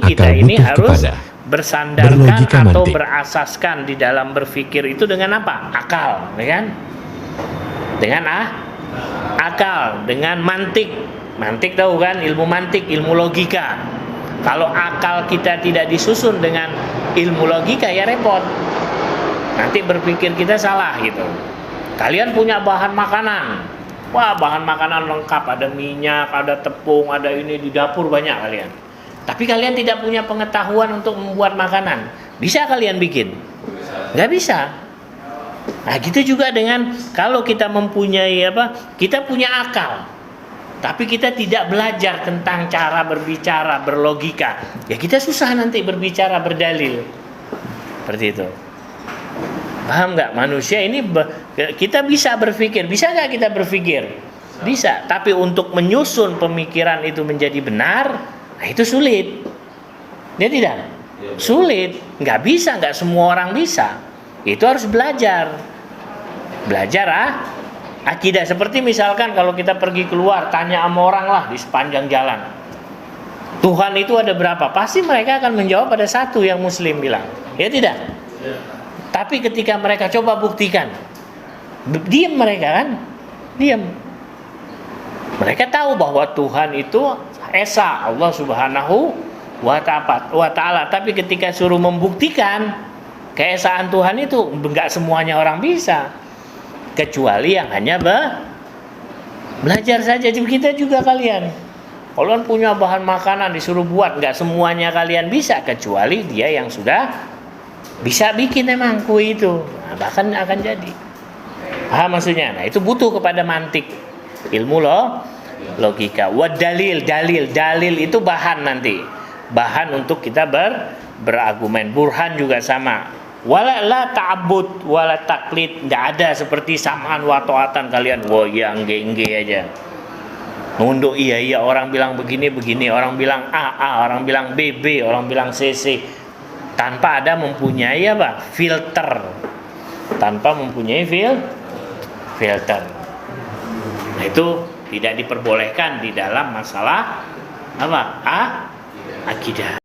kita ini harus bersandarkan atau mantik. berasaskan di dalam berpikir itu dengan apa? Akal, ya kan? Dengan akal, dengan mantik. Mantik tahu kan? Ilmu mantik, ilmu logika. Kalau akal kita tidak disusun dengan ilmu logika ya repot. Nanti berpikir kita salah gitu. Kalian punya bahan makanan. Wah, bahan makanan lengkap, ada minyak, ada tepung, ada ini di dapur banyak kalian. Tapi kalian tidak punya pengetahuan untuk membuat makanan. Bisa kalian bikin? Nggak bisa. Nah, gitu juga dengan kalau kita mempunyai kita punya akal. Tapi kita tidak belajar tentang cara berbicara, berlogika. Ya kita susah nanti berbicara, berdalil. Seperti itu. Paham nggak? Manusia ini kita bisa berpikir. Bisa nggak kita berpikir? Bisa. Tapi untuk menyusun pemikiran itu menjadi benar, nah itu sulit. Dia tidak? Sulit. Nggak bisa, nggak semua orang bisa. Itu harus belajar. Belajar akidah. Seperti misalkan kalau kita pergi keluar, tanya sama orang lah di sepanjang jalan. Tuhan itu ada berapa? Pasti mereka akan menjawab ada satu yang Muslim bilang. Ya tidak? Tapi ketika mereka coba buktikan, diam mereka kan? Diam. Mereka tahu bahwa Tuhan itu Esa, Allah Subhanahu wa Ta'ala. Tapi ketika suruh membuktikan keesaan Tuhan itu, enggak semuanya orang bisa. Kecuali yang hanya belajar saja. Kita juga kalian. Kalian punya bahan makanan disuruh buat, enggak semuanya kalian bisa. Kecuali dia yang sudah bisa bikin emang kue itu. Nah, bahkan akan jadi. Paham maksudnya? Nah, itu butuh kepada mantik. Ilmu logika. Dalil itu bahan nanti. Bahan untuk kita berargumen. Burhan juga sama. Wala la ta'abbud wala taklid. Enggak ada seperti samaan wa ta'atan kalian. Wah, ya engge aja. Nunduk iya orang bilang begini, orang bilang A, orang bilang B, orang bilang C. Tanpa ada mempunyai filter. Tanpa mempunyai filter. Nah, itu tidak diperbolehkan di dalam masalah akidah.